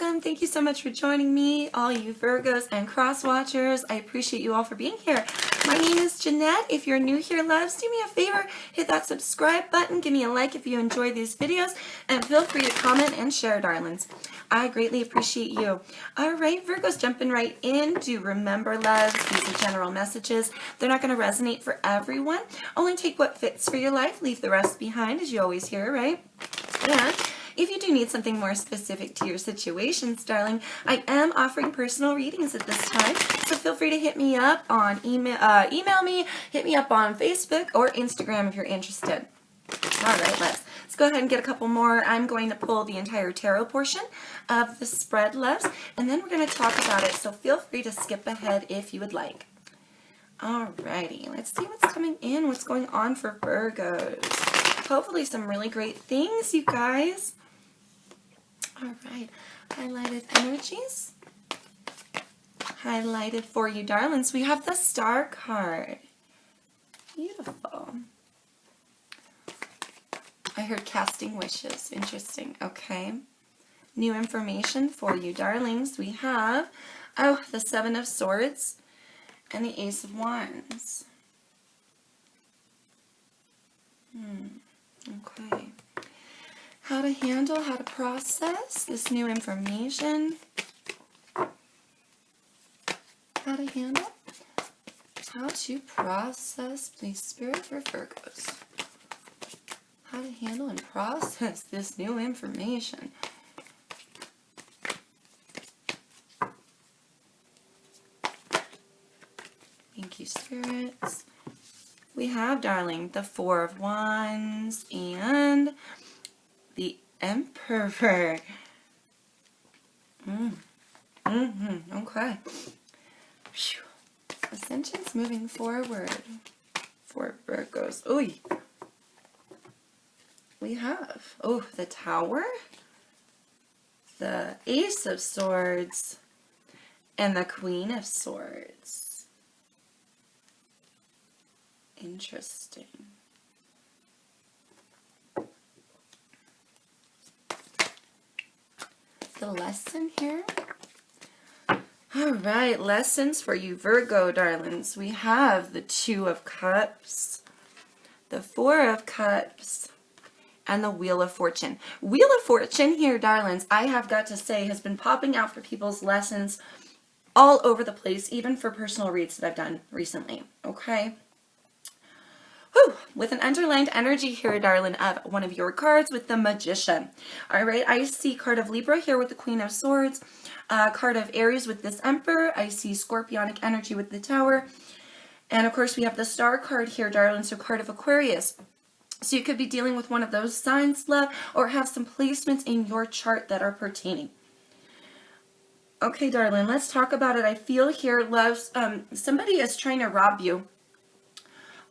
welcome. Thank you so much for joining me, all you Virgos and cross watchers. I appreciate you all for being here. My name is Jeanette. If you're new here, loves, do me a favor, hit that subscribe button, give me a like if you enjoy these videos, and feel free to comment and share, darlings. I greatly appreciate you. All right, Virgos, jumping right in. Do remember, loves, these are general messages. They're not going to resonate for everyone. Only take what fits for your life. Leave the rest behind, as you always hear, right? And if you do need something more specific to your situations, darling, I am offering personal readings at this time. So feel free to hit me up on email me, hit me up on Facebook or Instagram if you're interested. All right, let's go ahead and get a couple more. I'm going to pull the entire tarot portion of the spread, loves, and then we're going to talk about it. So feel free to skip ahead if you would like. Alrighty, let's see what's coming in, what's going on for Virgos. Hopefully some really great things, you guys. All right, highlighted energies. Highlighted for you, darlings. We have the Star card. Beautiful. I heard casting wishes. Interesting. Okay. New information for you, darlings. We have, the Seven of Swords and the Ace of Wands. Okay. How to handle, how to process this new information. How to handle, how to process, please, Spirit, for Virgos. How to handle and process this new information. Thank you, spirits. We have, darling, the Four of Wands and the Emperor. Okay. Whew. Ascension's moving forward for Virgos. Ooh. We have, the Tower, the Ace of Swords, and the Queen of Swords. Interesting. The lesson here. All right, lessons for you Virgo darlings. We have the Two of Cups, the Four of Cups, and the Wheel of Fortune. Wheel of Fortune here, darlings, I have got to say, has been popping out for people's lessons all over the place, even for personal reads that I've done recently, okay? Whew, with an underlined energy here, darling, of one of your cards with the Magician. All right, I see card of Libra here with the Queen of Swords, card of Aries with this Emperor. I see Scorpionic energy with the Tower. And of course, we have the Star card here, darling, so card of Aquarius. So you could be dealing with one of those signs, love, or have some placements in your chart that are pertaining. Okay, darling, let's talk about it. I feel here, loves, somebody is trying to rob you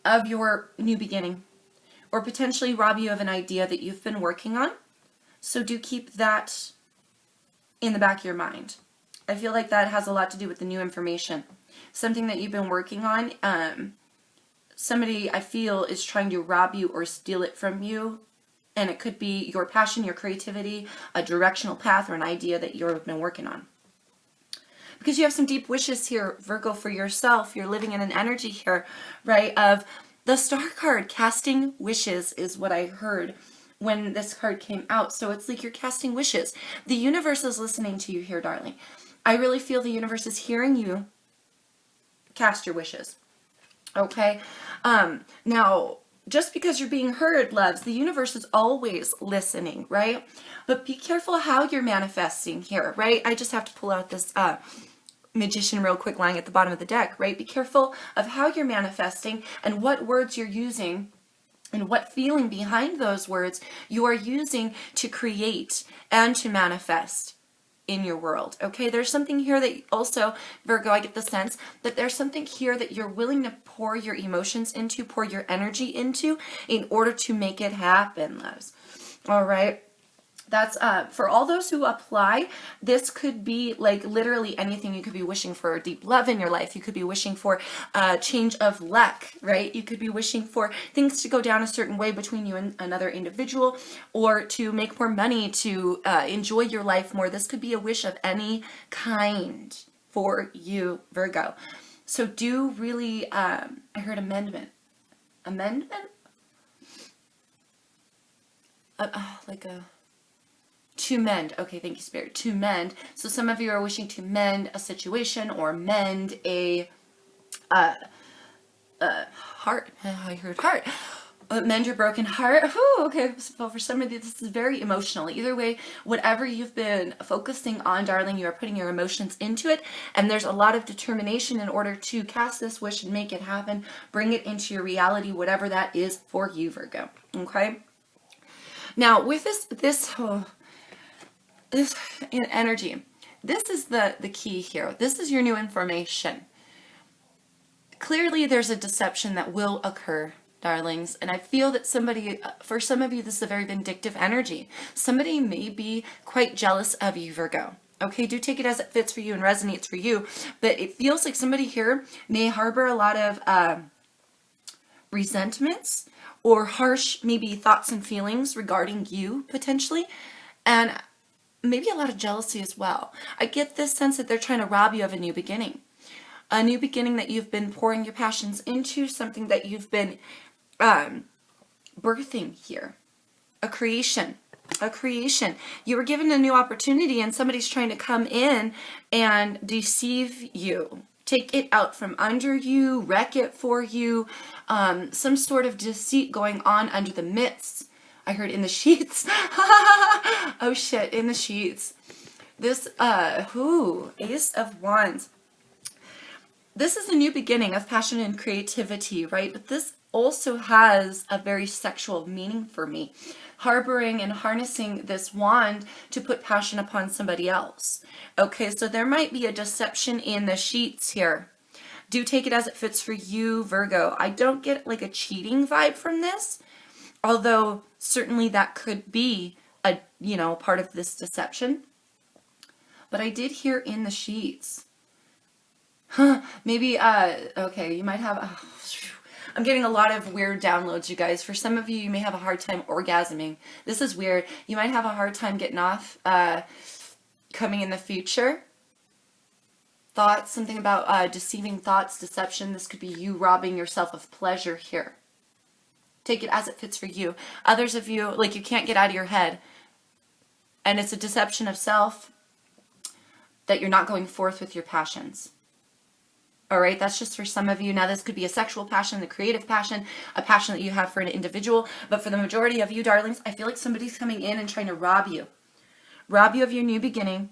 of your new beginning, or potentially rob you of an idea that you've been working on. So do keep that in the back of your mind. I feel like that has a lot to do with the new information. Something that you've been working on, somebody I feel is trying to rob you or steal it from you. And it could be your passion, your creativity, a directional path, or an idea that you've been working on. Because you have some deep wishes here, Virgo, for yourself. You're living in an energy here, right, of the Star card. Casting wishes is what I heard when this card came out. So it's like you're casting wishes. The universe is listening to you here, darling. I really feel the universe is hearing you cast your wishes. Okay? Now, just because you're being heard, loves, the universe is always listening, right? But be careful how you're manifesting here, right? I just have to pull out this Magician real quick lying at the bottom of the deck, right? Be careful of how you're manifesting and what words you're using and what feeling behind those words you are using to create and to manifest in your world, okay? There's something here that also, Virgo, I get the sense that there's something here that you're willing to pour your emotions into, pour your energy into in order to make it happen, loves. All right? That's for all those who apply. This could be like literally anything. You could be wishing for deep love in your life. You could be wishing for a change of luck, right? You could be wishing for things to go down a certain way between you and another individual, or to make more money, to enjoy your life more. This could be a wish of any kind for you, Virgo. So do really, I heard amendment. Amendment? Like a... To mend. Okay, thank you, Spirit. To mend. So some of you are wishing to mend a situation or mend a heart. I heard heart. Mend your broken heart. Whew, okay, so for some of you, this is very emotional. Either way, whatever you've been focusing on, darling, you are putting your emotions into it, and there's a lot of determination in order to cast this wish and make it happen. Bring it into your reality, whatever that is for you, Virgo. Okay? Now, with this energy, this is the key here. This is your new information. Clearly, there's a deception that will occur, darlings, and I feel that for some of you, this is a very vindictive energy. Somebody may be quite jealous of you, Virgo. Okay, do take it as it fits for you and resonates for you, but it feels like somebody here may harbor a lot of resentments or harsh maybe thoughts and feelings regarding you potentially, and maybe a lot of jealousy as well. I get this sense that they're trying to rob you of a new beginning. A new beginning that you've been pouring your passions into, something that you've been birthing here. A creation. A creation. You were given a new opportunity and somebody's trying to come in and deceive you. Take it out from under you, wreck it for you. Some sort of deceit going on under the midst. I heard in the sheets. Oh shit, in the sheets. This, Ace of Wands. This is a new beginning of passion and creativity, right? But this also has a very sexual meaning for me. Harboring and harnessing this wand to put passion upon somebody else. Okay, so there might be a deception in the sheets here. Do take it as it fits for you, Virgo. I don't get like a cheating vibe from this. Although certainly that could be a, part of this deception. But I did hear in the sheets. Maybe, okay, you might have, I'm getting a lot of weird downloads, you guys. For some of you, you may have a hard time orgasming. This is weird. You might have a hard time getting off, coming in the future. Thoughts, something about deceiving thoughts, deception. This could be you robbing yourself of pleasure here. Take it as it fits for you. Others of you, like you can't get out of your head. And it's a deception of self that you're not going forth with your passions. All right, that's just for some of you. Now, this could be a sexual passion, a creative passion, a passion that you have for an individual. But for the majority of you, darlings, I feel like somebody's coming in and trying to rob you. Rob you of your new beginning.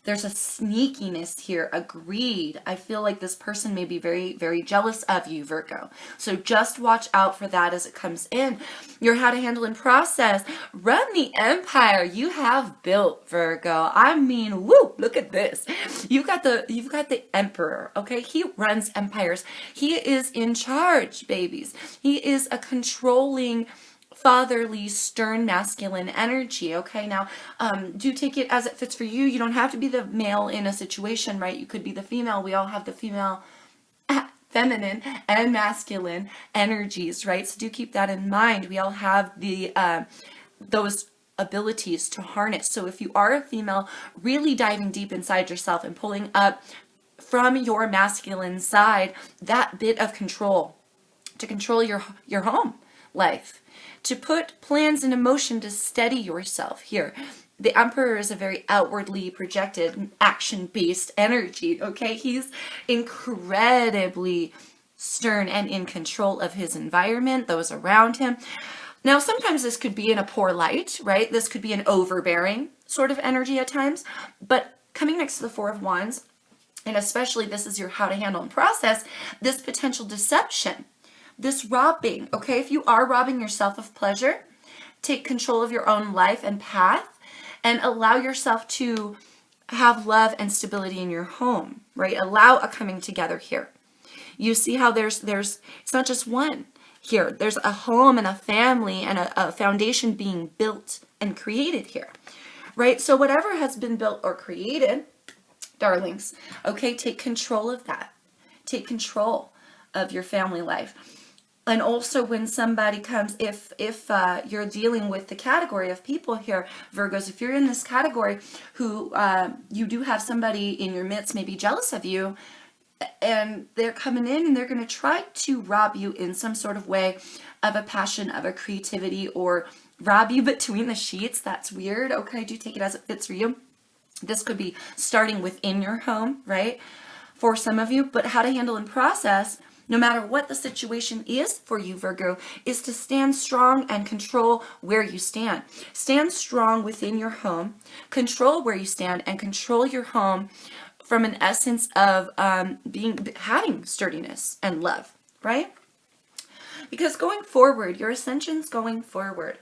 There's a sneakiness here, a greed. I feel like this person may be very, very jealous of you, Virgo. So just watch out for that as it comes in. Your how to handle and process. Run the empire you have built, Virgo. I mean, woo, look at this. You've got the emperor, okay? He runs empires. He is in charge, babies. He is a controlling, fatherly, stern, masculine energy. Okay, now do take it as it fits for you. You don't have to be the male in a situation, right? You could be the female. We all have the female, feminine and masculine energies, right? So do keep that in mind. We all have the those abilities to harness. So if you are a female, really diving deep inside yourself and pulling up from your masculine side that bit of control to control your home life, to put plans into motion to steady yourself here. The Emperor is a very outwardly projected, action-based energy, okay? He's incredibly stern and in control of his environment, those around him. Now, sometimes this could be in a poor light, right? This could be an overbearing sort of energy at times, but coming next to the Four of Wands, and especially this is your how to handle and process, this potential deception, this robbing, okay? If you are robbing yourself of pleasure, take control of your own life and path and allow yourself to have love and stability in your home, right? Allow a coming together here. You see how there's it's not just one here. There's a home and a family and a foundation being built and created here, right? So whatever has been built or created, darlings, okay, take control of that. Take control of your family life. And also when somebody comes, if you're dealing with the category of people here, Virgos, if you're in this category who you do have somebody in your midst maybe jealous of you, and they're coming in and they're going to try to rob you in some sort of way of a passion, of a creativity, or rob you between the sheets. That's weird. Okay, do take it as it fits for you. This could be starting within your home, right? For some of you, but how to handle and process, no matter what the situation is for you, Virgo, is to stand strong and control where you stand. Stand strong within your home, control where you stand, and control your home from an essence of having sturdiness and love, right? Because going forward, your ascension's going forward.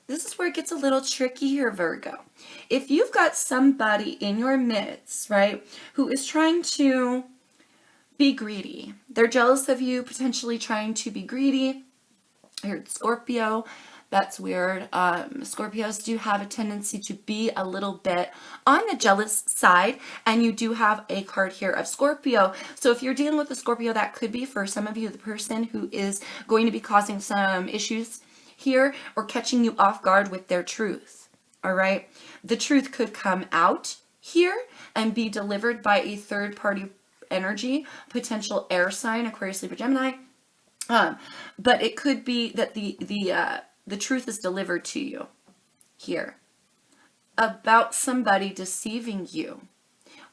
This is where it gets a little tricky here, Virgo. If you've got somebody in your midst, right, who is trying to be greedy, they're jealous of you, potentially trying to be greedy. I heard Scorpio. That's weird. Scorpios do have a tendency to be a little bit on the jealous side, and you do have a card here of Scorpio. So if you're dealing with a Scorpio, that could be for some of you the person who is going to be causing some issues here or catching you off guard with their truth. All right. The truth could come out here and be delivered by a third party energy, potential air sign, Aquarius, Libra, Gemini. But it could be that the truth is delivered to you here about somebody deceiving you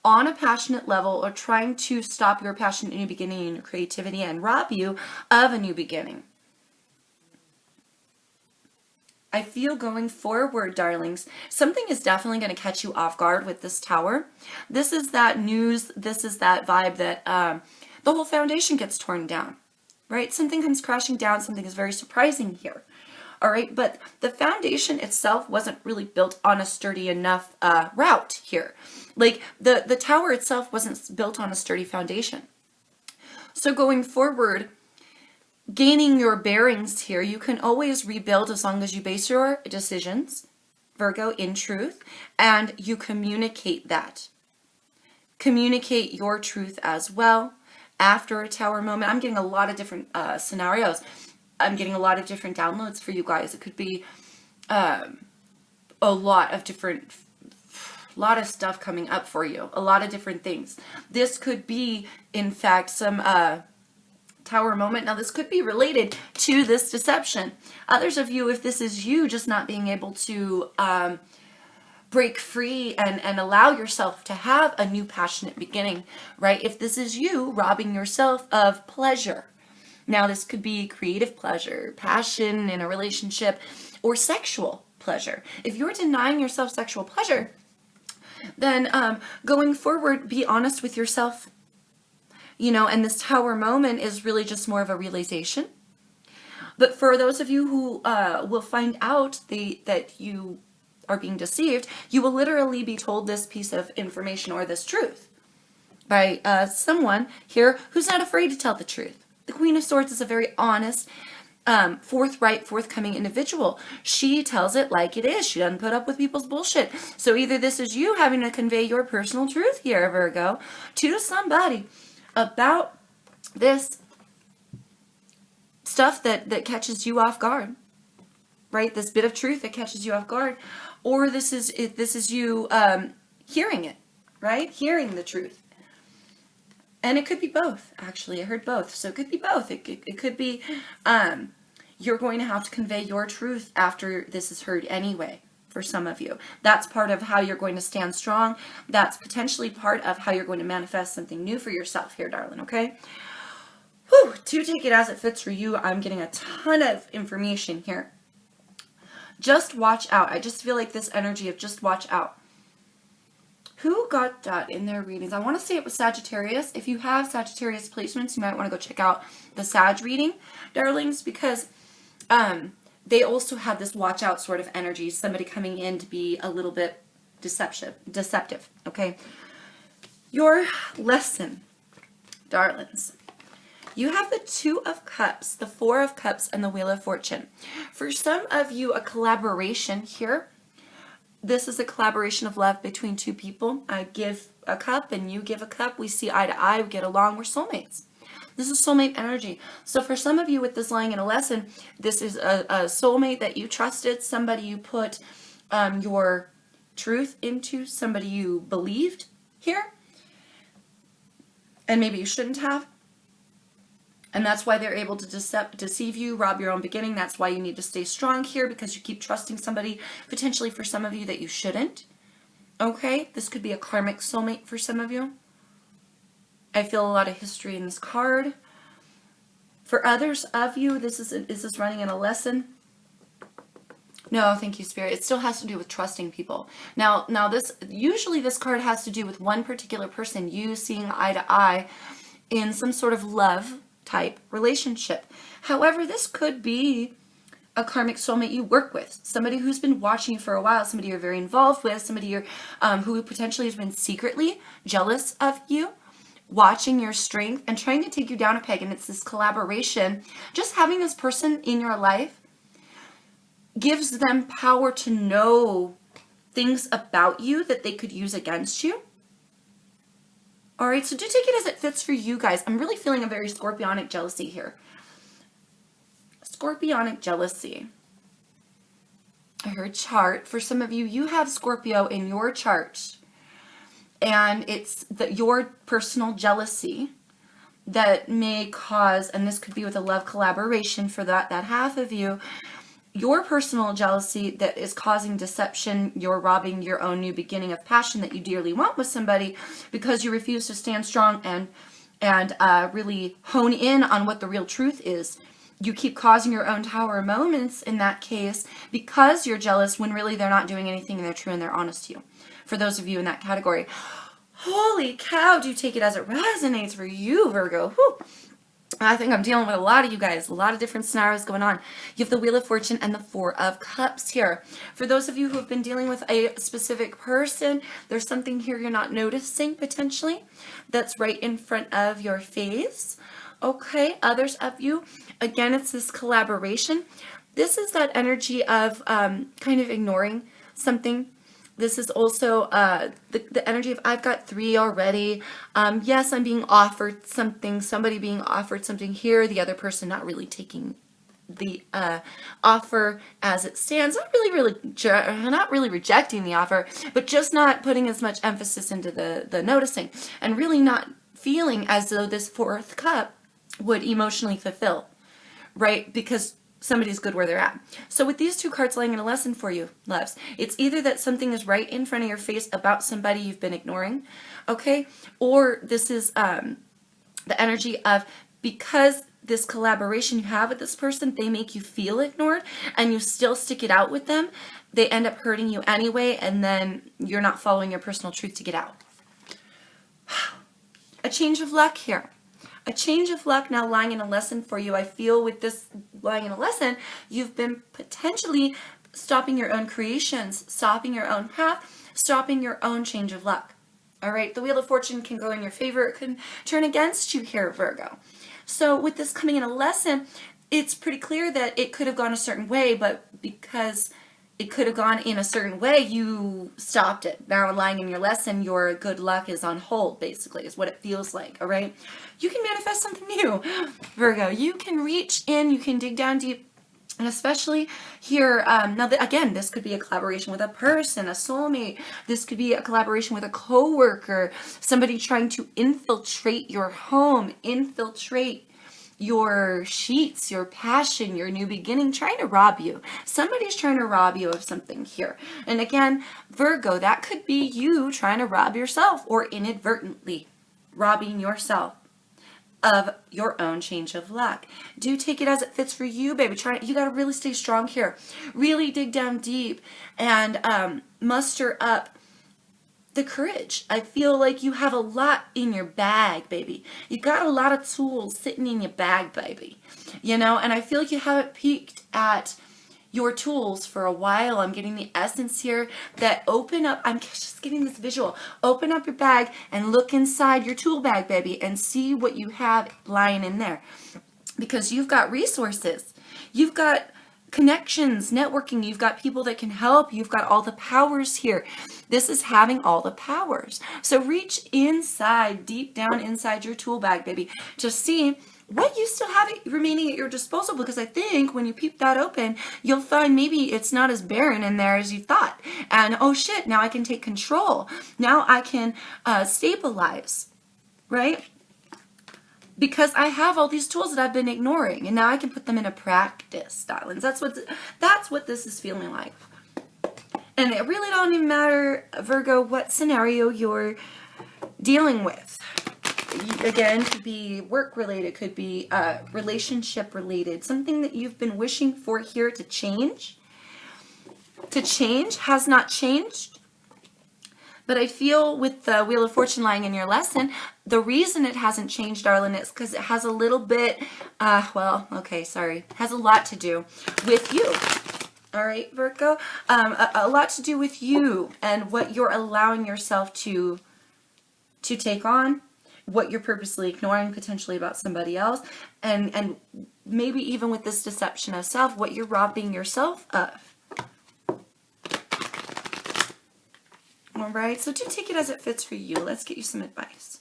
on a passionate level or trying to stop your passion, new beginning, and your creativity and rob you of a new beginning. I feel going forward, darlings, something is definitely going to catch you off guard with this Tower. This is that news, this is that vibe that the whole foundation gets torn down, right? Something comes crashing down, something is very surprising here. All right, but the foundation itself wasn't really built on a sturdy enough route here. Like the tower itself wasn't built on a sturdy foundation. So going forward, gaining your bearings here, you can always rebuild as long as you base your decisions, Virgo, in truth, and you communicate that. Communicate your truth as well after a tower moment. I'm getting a lot of different scenarios. I'm getting a lot of different downloads for you guys. It could be a lot of stuff coming up for you. A lot of different things. This could be, in fact, some tower moment. Now, this could be related to this deception. Others of you, if this is you just not being able to break free and allow yourself to have a new passionate beginning, right? If this is you robbing yourself of pleasure. Now, this could be creative pleasure, passion in a relationship, or sexual pleasure. If you're denying yourself sexual pleasure, then going forward, be honest with yourself. You know, and this tower moment is really just more of a realization. But for those of you who will find out that you are being deceived, you will literally be told this piece of information or this truth by someone here who's not afraid to tell the truth. The Queen of Swords is a very honest, forthright, forthcoming individual. She tells it like it is. She doesn't put up with people's bullshit. So either this is you having to convey your personal truth here, Virgo, to somebody about this stuff that catches you off guard, right? This bit of truth that catches you off guard, or this is you hearing it, right? Hearing the truth. And it could be both, actually. I heard both. So it could be both. It could be you're going to have to convey your truth after this is heard anyway, for some of you. That's part of how you're going to stand strong. That's potentially part of how you're going to manifest something new for yourself here, darling, okay? Whew, to take it as it fits for you, I'm getting a ton of information here. Just watch out. I just feel like this energy of just watch out. Who got that in their readings? I want to say it was Sagittarius. If you have Sagittarius placements, you might want to go check out the Sag reading, darlings, because they also had this watch out sort of energy. Somebody coming in to be a little bit deceptive, okay? Your lesson, darlings. You have the Two of Cups, the Four of Cups, and the Wheel of Fortune. For some of you, a collaboration here. This is a collaboration of love between two people. I give a cup and you give a cup. We see eye to eye. We get along. We're soulmates. This is soulmate energy. So for some of you with this lying in a lesson, this is a soulmate that you trusted, somebody you put your truth into, somebody you believed here, and maybe you shouldn't have. And that's why they're able to deceive you, rob your own beginning. That's why you need to stay strong here, because you keep trusting somebody, potentially for some of you, that you shouldn't. Okay? This could be a karmic soulmate for some of you. I feel a lot of history in this card. For others of you, is this running in a lesson? No, thank you, Spirit. It still has to do with trusting people. Now usually this card has to do with one particular person, you seeing eye to eye in some sort of love type relationship. However, this could be a karmic soulmate you work with, somebody who's been watching you for a while, somebody you're very involved with, somebody you're who potentially has been secretly jealous of you, watching your strength and trying to take you down a peg. And it's this collaboration. Just having this person in your life gives them power to know things about you that they could use against you. All right, so do take it as it fits for you guys. I'm really feeling a very scorpionic jealousy here. Scorpionic jealousy. I heard chart. For some of you, you have Scorpio in your chart. And it's your personal jealousy that may cause, and this could be with a love collaboration for that half of you, your personal jealousy that is causing deception. You're robbing your own new beginning of passion that you dearly want with somebody because you refuse to stand strong and really hone in on what the real truth is. You keep causing your own tower moments in that case because you're jealous when really they're not doing anything and they're true and they're honest to you. For those of you in that category, holy cow, do take it as it resonates for you, Virgo. Whew. I think I'm dealing with a lot of you guys, a lot of different scenarios going on. You have the Wheel of Fortune and the Four of Cups here. For those of you who have been dealing with a specific person, there's something here you're not noticing potentially that's right in front of your face. Okay, others of you, again, it's this collaboration. This is that energy of kind of ignoring something. This is also the energy of I've got three already. Yes, I'm being offered something, somebody being offered something here, the other person not really taking the offer as it stands, not really rejecting the offer, but just not putting as much emphasis into the noticing, and really not feeling as though this fourth cup would emotionally fulfill, right? Because somebody's good where they're at. So with these two cards laying in a lesson for you, loves, it's either that something is right in front of your face about somebody you've been ignoring, okay? Or this is the energy of, because this collaboration you have with this person, they make you feel ignored and you still stick it out with them, they end up hurting you anyway, and then you're not following your personal truth to get out. A change of luck here. A change of luck now lying in a lesson for you. I feel with this lying in a lesson, you've been potentially stopping your own creations, stopping your own path, stopping your own change of luck. All right, the Wheel of Fortune can go in your favor. It can turn against you here, Virgo. So with this coming in a lesson, it's pretty clear that it could have gone a certain way, but because it could have gone in a certain way, you stopped it. Now lying in your lesson, your good luck is on hold, basically, is what it feels like, all right? You can manifest something new, Virgo. You can reach in, you can dig down deep, and especially here, again, this could be a collaboration with a person, a soulmate. This could be a collaboration with a coworker, somebody trying to infiltrate your home, infiltrate your sheets, your passion, your new beginning, trying to rob you. Somebody's trying to rob you of something here. And again, Virgo, that could be you trying to rob yourself or inadvertently robbing yourself of your own change of luck. Do take it as it fits for you, baby. You got to really stay strong here. Really dig down deep and muster up the courage. I feel like you have a lot in your bag, baby. You got a lot of tools sitting in your bag, baby. You know, and I feel like you haven't peeked at your tools for a while. I'm getting the essence here that open up. I'm just getting this visual. Open up your bag and look inside your tool bag, baby, and see what you have lying in there. Because you've got resources. You've got connections, networking. You've got people that can help. You've got all the powers here. This is having all the powers. So reach inside, deep down inside your tool bag, baby, to see what you still have remaining at your disposal, because I think when you peep that open, you'll find maybe it's not as barren in there as you thought. And oh shit, now I can take control. Now I can stabilize, right? Because I have all these tools that I've been ignoring, and now I can put them into practice, darlings. That's what this is feeling like. And it really don't even matter, Virgo, what scenario you're dealing with. Again, could be work related, could be relationship related, something that you've been wishing for here to change. Has not changed. But I feel with the Wheel of Fortune lying in your lesson, the reason it hasn't changed, darling, is because it has a little bit, has a lot to do with you. All right, Virgo? A lot to do with you and what you're allowing yourself to take on, what you're purposely ignoring potentially about somebody else, and maybe even with this deception of self, what you're robbing yourself of. All right, so do take it as it fits for you. Let's get you some advice.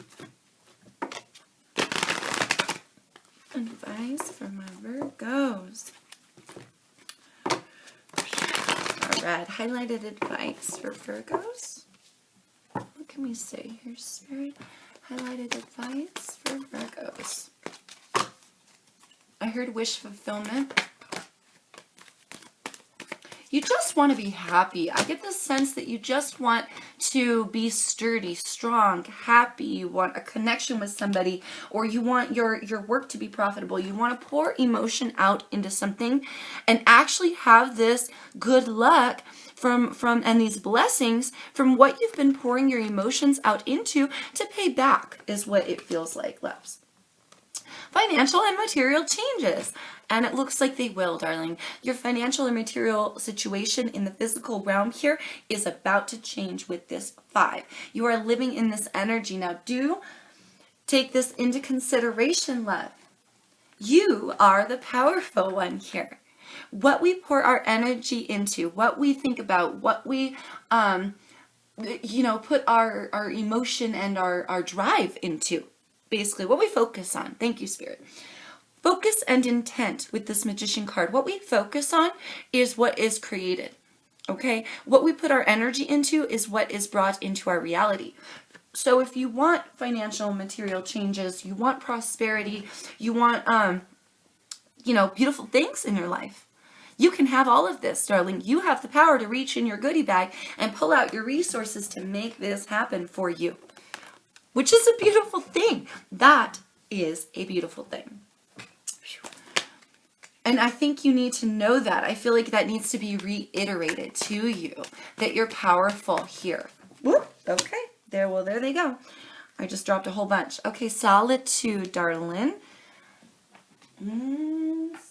Advice for my Virgos. All right, highlighted advice for Virgos. What can we say here, Spirit? Highlighted advice for Virgos. I heard wish fulfillment. You just want to be happy. I get the sense that you just want to be sturdy, strong, happy. You want a connection with somebody, or you want your work to be profitable. You want to pour emotion out into something and actually have this good luck from and these blessings from what you've been pouring your emotions out into to pay back, is what it feels like, loves. Financial and material changes. And it looks like they will, darling. Your financial and material situation in the physical realm here is about to change with this 5. You are living in this energy. Now, do take this into consideration, love. You are the powerful one here. What we pour our energy into, what we think about, what we, put our emotion and our drive into. Basically, what we focus on. Thank you, Spirit. Focus and intent with this Magician card. What we focus on is what is created. Okay? What we put our energy into is what is brought into our reality. So if you want financial material changes, you want prosperity, you want, beautiful things in your life, you can have all of this, darling. You have the power to reach in your goodie bag and pull out your resources to make this happen for you. Which is a beautiful thing. That is a beautiful thing. And I think you need to know that. I feel like that needs to be reiterated to you, that you're powerful here. Whoop, okay, there they go. I just dropped a whole bunch. Okay, solitude, darling.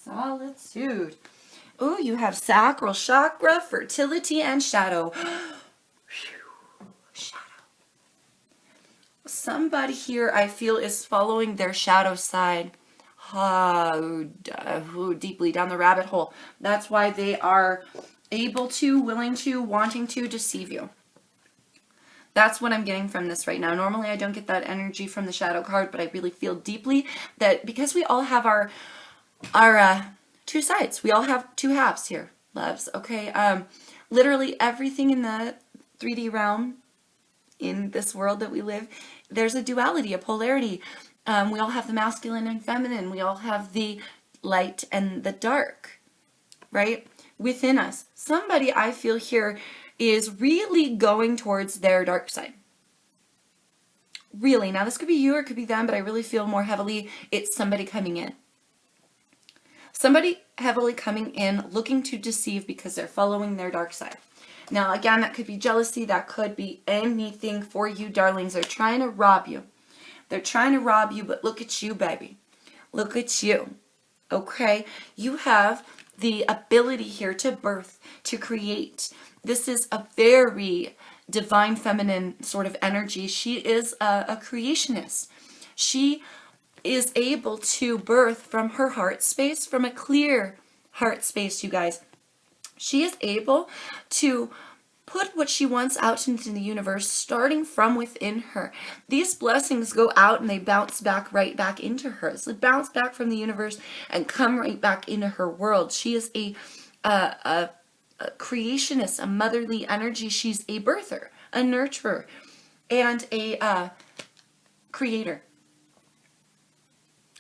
Solitude. Oh, you have sacral chakra, fertility, and shadow. Shadow. Somebody here, I feel, is following their shadow side. Deeply down the rabbit hole. That's why they are able to, willing to, wanting to deceive you. That's what I'm getting from this right now. Normally I don't get that energy from the shadow card, but I really feel deeply that because we all have our two sides. We all have two halves here, loves. Okay. Literally everything in the 3D realm, in this world that we live, there's a duality, a polarity. We all have the masculine and feminine. We all have the light and the dark, right? Within us. Somebody, I feel here, is really going towards their dark side. Really. Now, this could be you or it could be them, but I really feel more heavily it's somebody coming in. Somebody heavily coming in, looking to deceive because they're following their dark side. Now, again, that could be jealousy. That could be anything for you, darlings. They're trying to rob you. They're trying to rob you, but look at you, baby. Look at you. Okay? You have the ability here to birth, to create. This is a very divine feminine sort of energy. She is a creationist. She is able to birth from her heart space, from a clear heart space, you guys. She is able to put what she wants out into the universe, starting from within her. These blessings go out and they bounce back right back into her. So they bounce back from the universe and come right back into her world. She is a creationist, a motherly energy. She's a birther, a nurturer, and a creator.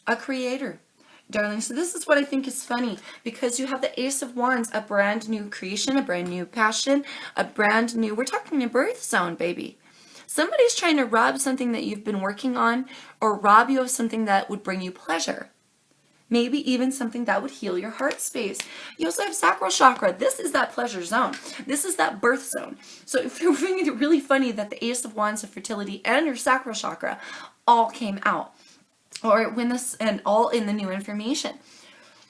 A creator, darling. So this is what I think is funny, because you have the Ace of Wands, a brand new creation, a brand new passion, a brand new, we're talking a birth zone, baby. Somebody's trying to rob something that you've been working on, or rob you of something that would bring you pleasure. Maybe even something that would heal your heart space. You also have sacral chakra. This is that pleasure zone. This is that birth zone. So if you're finding it really funny that the Ace of Wands of fertility and your sacral chakra all came out, or when this, and all in the new information.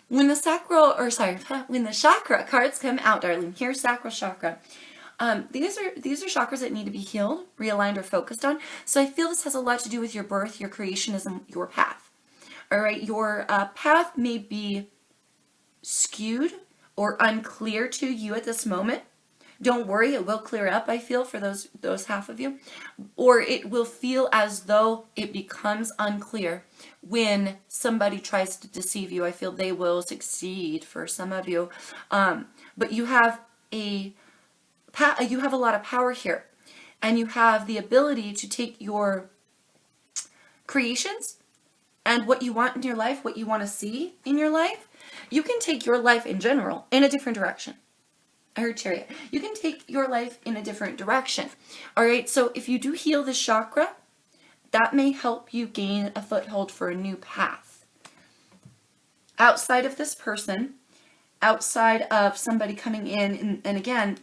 When the when the chakra cards come out, darling, here's sacral chakra. These are chakras that need to be healed, realigned, or focused on. So I feel this has a lot to do with your birth, your creationism, your path. All right, your path may be skewed or unclear to you at this moment. Don't worry, it will clear up, I feel, for those half of you. Or it will feel as though it becomes unclear when somebody tries to deceive you. I feel they will succeed for some of you. But you have a lot of power here. And you have the ability to take your creations and what you want in your life, what you want to see in your life. You can take your life in general in a different direction. I heard Chariot. You can take your life in a different direction. All right, so if you do heal this chakra, that may help you gain a foothold for a new path. Outside of this person, outside of somebody coming in, and again,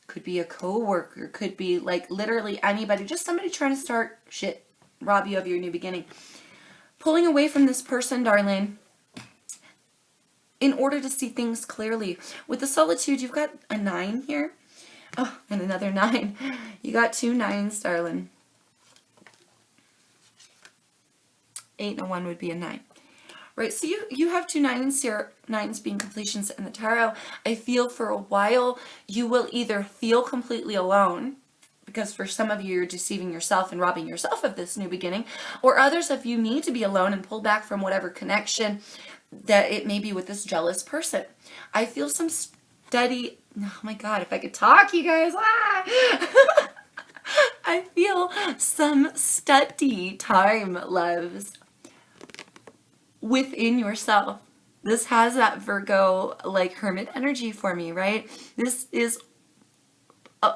could be a co-worker, could be like literally anybody, just somebody trying to start shit, rob you of your new beginning. Pulling away from this person, darling, in order to see things clearly. With the solitude, you've got a 9 here. Oh, and another 9. You got 2 9s, darling. 8 and a 1 would be a 9. Right, so you have 2 9s here, 9s being completions in the tarot. I feel for a while you will either feel completely alone, because for some of you, you're deceiving yourself and robbing yourself of this new beginning, or others of you need to be alone and pull back from whatever connection that it may be with this jealous person. I feel some steady, oh my God, if I could talk, you guys, I feel some steady time, loves, within yourself. This has that Virgo, like, hermit energy for me, right? This is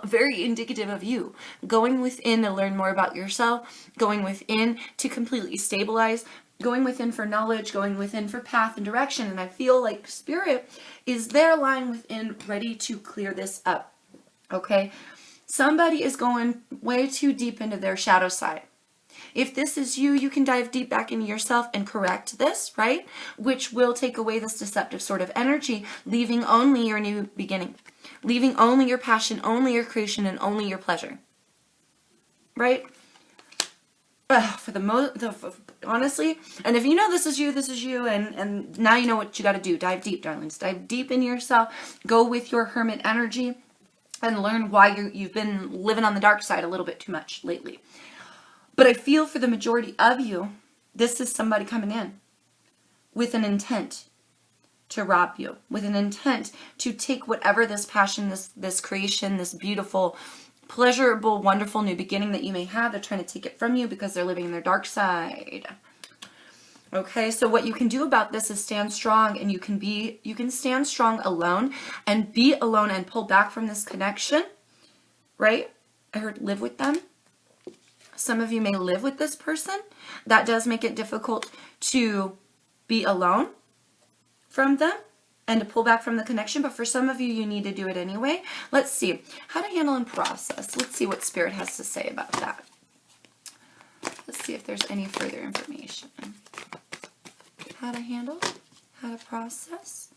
very indicative of you going within to learn more about yourself, going within to completely stabilize, going within for knowledge, going within for path and direction. And I feel like Spirit is there lying within, ready to clear this up. Okay? Somebody is going way too deep into their shadow side. If this is you, you can dive deep back into yourself and correct this, right? Which will take away this deceptive sort of energy, leaving only your new beginning, leaving only your passion, only your creation, and only your pleasure. Right? Honestly, and if you know this is you, and now you know what you got to do. Dive deep, darlings. Dive deep into yourself. Go with your hermit energy and learn why you've been living on the dark side a little bit too much lately. But I feel for the majority of you, this is somebody coming in with an intent to rob you, with an intent to take whatever this passion, this creation, this beautiful, pleasurable, wonderful new beginning that you may have. They're trying to take it from you because they're living in their dark side. Okay, so what you can do about this is stand strong, and you can stand strong alone and be alone and pull back from this connection, right? I heard live with them. Some of you may live with this person. That does make it difficult to be alone from them and to pull back from the connection, but for some of you, you need to do it anyway. Let's see how to handle and process. Let's see what Spirit has to say about that. Let's see if there's any further information. How to handle, how to process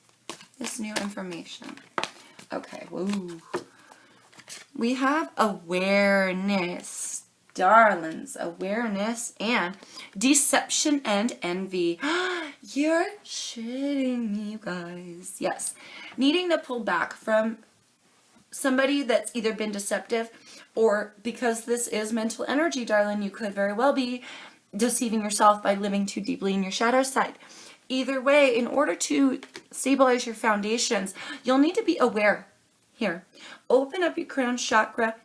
this new information? Okay, woo. We have awareness, darlings. Awareness and deception and envy. You're shitting me, you guys. Yes. Needing to pull back from somebody that's either been deceptive, or because this is mental energy, darling, you could very well be deceiving yourself by living too deeply in your shadow side. Either way, in order to stabilize your foundations, you'll need to be aware here. Open up your crown chakra,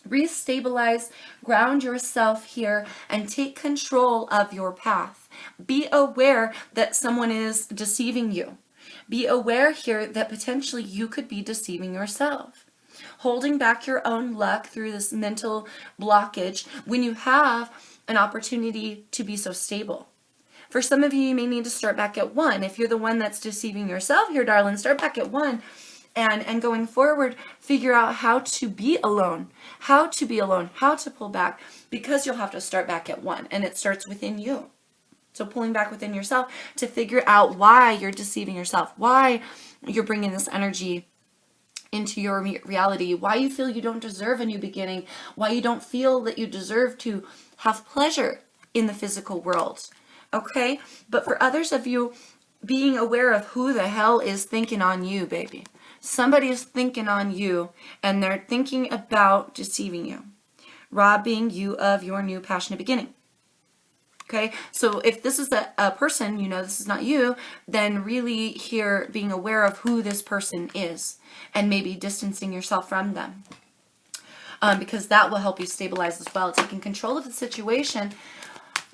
restabilize, ground yourself here, and take control of your path. Be aware that someone is deceiving you. Be aware here that potentially you could be deceiving yourself. Holding back your own luck through this mental blockage when you have an opportunity to be so stable. For some of you, you may need to start back at 1. If you're the one that's deceiving yourself here, darling, start back at 1. And going forward, figure out how to be alone, how to pull back, because you'll have to start back at 1, and it starts within you. So pulling back within yourself to figure out why you're deceiving yourself, why you're bringing this energy into your reality, why you feel you don't deserve a new beginning, why you don't feel that you deserve to have pleasure in the physical world. Okay? But for others of you, being aware of who the hell is thinking on you, baby. Somebody is thinking on you, and they're thinking about deceiving you, robbing you of your new passionate beginning. Okay, so if this is a person, you know this is not you, then really here being aware of who this person is and maybe distancing yourself from them. Because that will help you stabilize as well. Taking control of the situation,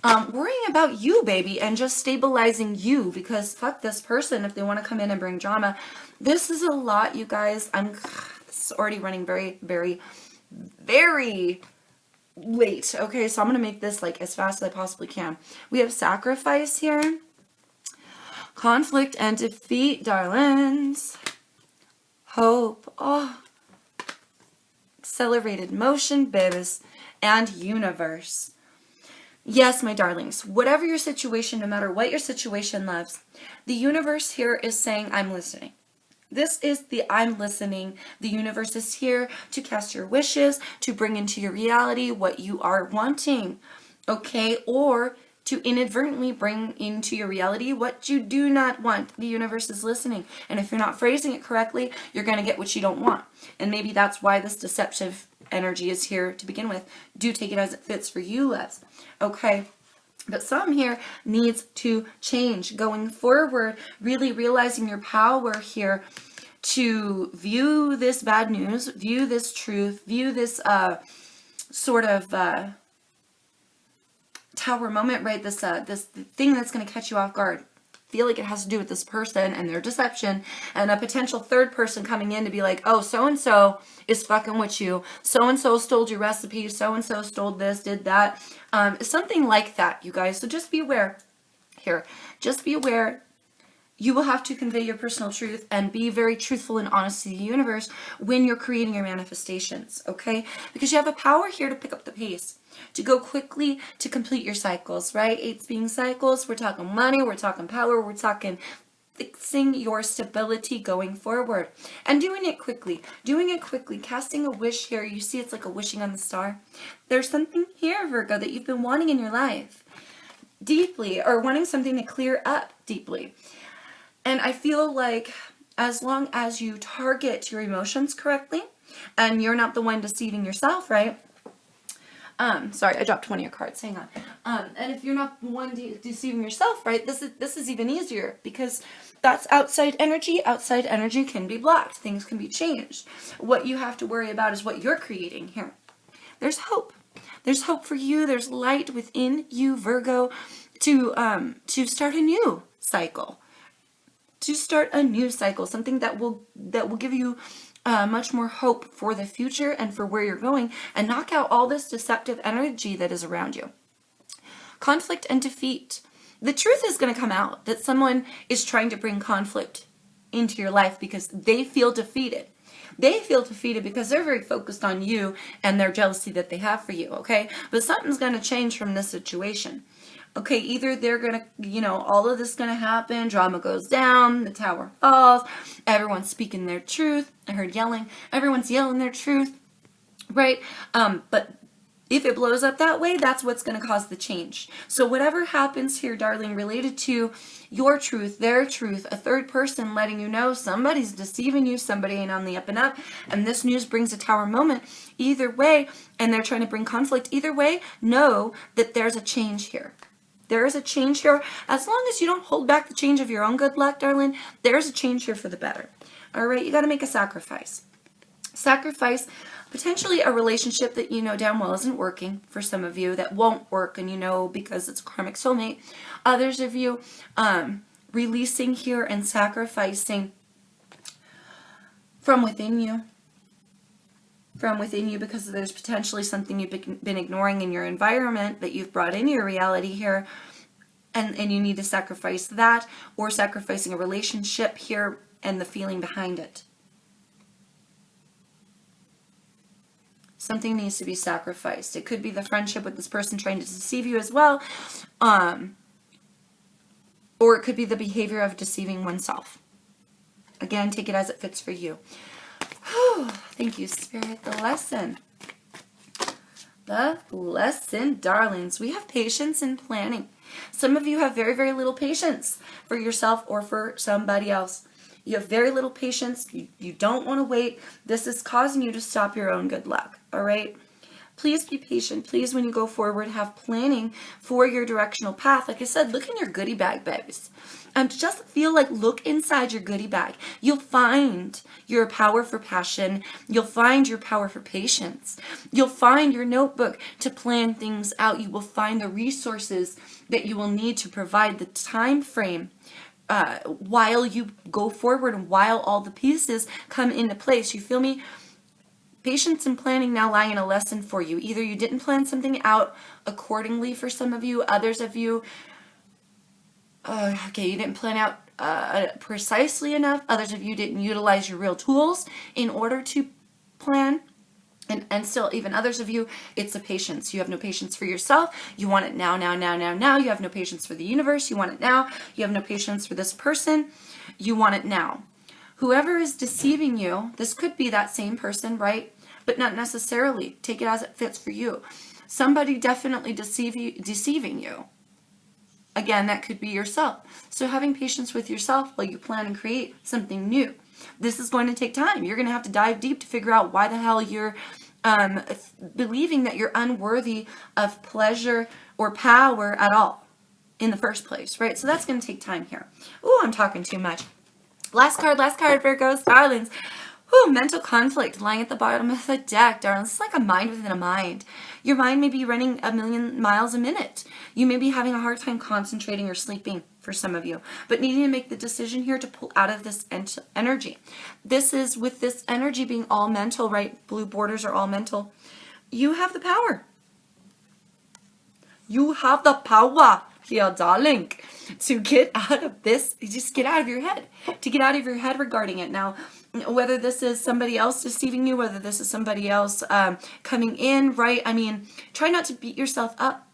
worrying about you, baby, and just stabilizing you, because fuck this person if they want to come in and bring drama. This is a lot, you guys. This is already running very, very, very late. Okay, so I'm going to make this like as fast as I possibly can. We have sacrifice here. Conflict and defeat, darlings. Hope. Oh. Accelerated motion, babies. And universe. Yes, my darlings, whatever your situation, no matter what your situation loves, the universe here is saying, I'm listening. This is the I'm listening. The universe is here to cast your wishes, to bring into your reality what you are wanting, okay? Or to inadvertently bring into your reality what you do not want. The universe is listening. And if you're not phrasing it correctly, you're going to get what you don't want. And maybe that's why this deceptive energy is here to begin with. Do take it as it fits for you, loves. Okay? But some here needs to change going forward, really realizing your power here to view this bad news, view this truth, view this sort of tower moment, right? This thing that's going to catch you off guard. Feel like it has to do with this person and their deception, and a potential third person coming in to be like, oh, so-and-so is fucking with you. So-and-so stole your recipe. So-and-so stole this, did that. Something like that, you guys. So just be aware here. Just be aware. You will have to convey your personal truth and be very truthful and honest to the universe when you're creating your manifestations, okay? Because you have a power here to pick up the pace, to go quickly, to complete your cycles, right? 8s being cycles. We're talking money. We're talking power. We're talking fixing your stability going forward and doing it quickly, casting a wish here. You see it's like a wishing on the star. There's something here, Virgo, that you've been wanting in your life deeply, or wanting something to clear up deeply. And I feel like as long as you target your emotions correctly and you're not the one deceiving yourself, right? Sorry, I dropped one of your cards. Hang on. And if you're not the one deceiving yourself, right, this is even easier, because that's outside energy. Outside energy can be blocked. Things can be changed. What you have to worry about is what you're creating here. There's hope. There's hope for you. There's light within you, Virgo, to start a new cycle. To start a new cycle, something that will give you much more hope for the future and for where you're going, and knock out all this deceptive energy that is around you. Conflict and defeat. The truth is going to come out that someone is trying to bring conflict into your life because they feel defeated. They feel defeated because they're very focused on you and their jealousy that they have for you, okay? But something's going to change from this situation. Okay, either they're going to, all of this is going to happen, drama goes down, the tower falls, everyone's speaking their truth. I heard yelling. Everyone's yelling their truth, right? But if it blows up that way, that's what's going to cause the change. So whatever happens here, darling, related to your truth, their truth, a third person letting you know somebody's deceiving you, somebody ain't on the up and up, and this news brings a tower moment, either way, and they're trying to bring conflict, either way, know that there's a change here. There is a change here. As long as you don't hold back the change of your own good luck, darling, there's a change here for the better. All right, you got to make a sacrifice. Sacrifice potentially a relationship that you know damn well isn't working for some of you, that won't work, and because it's a karmic soulmate. Others of you releasing here and sacrificing from within you. From within you, because there's potentially something you've been ignoring in your environment that you've brought into your reality here, and you need to sacrifice that, or sacrificing a relationship here and the feeling behind it. Something needs to be sacrificed. It could be the friendship with this person trying to deceive you as well, or it could be the behavior of deceiving oneself. Again, take it as it fits for you. Thank you, Spirit. The lesson. The lesson, darlings. We have patience in planning. Some of you have very, very little patience for yourself or for somebody else. You have very little patience. You don't want to wait. This is causing you to stop your own good luck. All right? Please be patient. Please, when you go forward, have planning for your directional path. Like I said, look in your goodie bag, babies. Just feel like look inside your goodie bag. You'll find your power for passion. You'll find your power for patience. You'll find your notebook to plan things out. You will find the resources that you will need to provide the time frame while you go forward and while all the pieces come into place. You feel me? Patience and planning now lie in a lesson for you. Either you didn't plan something out accordingly for some of you, others of you, you didn't plan out precisely enough. Others of you didn't utilize your real tools in order to plan. And still, even others of you, it's the patience. You have no patience for yourself. You want it now, now, now, now, now. You have no patience for the universe. You want it now. You have no patience for this person. You want it now. Whoever is deceiving you, this could be that same person, right? But not necessarily. Take it as it fits for you. Somebody definitely deceiving you. Again, that could be yourself. So having patience with yourself while you plan and create something new. This is going to take time. You're going to have to dive deep to figure out why the hell you're believing that you're unworthy of pleasure or power at all in the first place, right? So that's going to take time here. Ooh, I'm talking too much. Last card, Virgos, darlings. Ooh, mental conflict lying at the bottom of the deck, darling. This is like a mind within a mind. Your mind may be running 1,000,000 miles a minute. You may be having a hard time concentrating or sleeping for some of you, but needing to make the decision here to pull out of this energy. This is with this energy being all mental, right? Blue borders are all mental. You have the power. You have the power here, darling, to get out of this. Just get out of your head. To get out of your head regarding it. Now, whether this is somebody else deceiving you, whether this is somebody else coming in, right? I mean, try not to beat yourself up,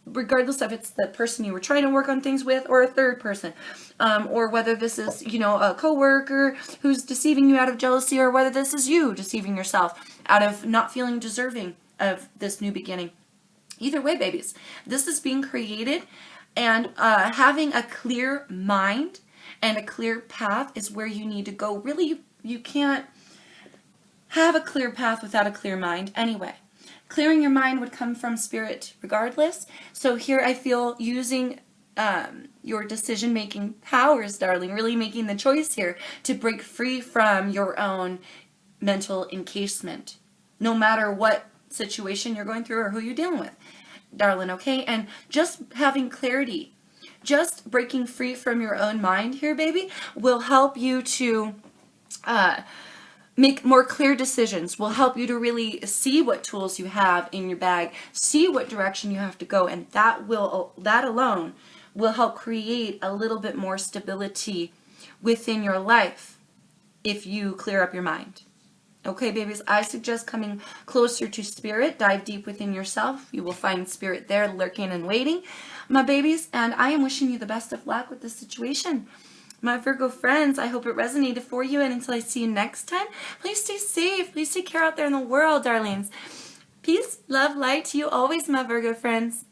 regardless if it's the person you were trying to work on things with or a third person, or whether this is, a coworker who's deceiving you out of jealousy, or whether this is you deceiving yourself out of not feeling deserving of this new beginning. Either way, babies, this is being created, and having a clear mind and a clear path is where you need to go. Really, you can't have a clear path without a clear mind anyway. Clearing your mind would come from spirit regardless. So here I feel using your decision-making powers, darling, really making the choice here to break free from your own mental encasement, no matter what situation you're going through or who you're dealing with, darling, okay? And just having clarity, just breaking free from your own mind here, baby, will help you to make more clear decisions, will help you to really see what tools you have in your bag, see what direction you have to go, and that alone will help create a little bit more stability within your life if you clear up your mind. Okay, babies, I suggest coming closer to Spirit. Dive deep within yourself. You will find Spirit there lurking and waiting, my babies. And I am wishing you the best of luck with this situation. My Virgo friends, I hope it resonated for you. And until I see you next time, please stay safe. Please take care out there in the world, darlings. Peace, love, light to you always, my Virgo friends.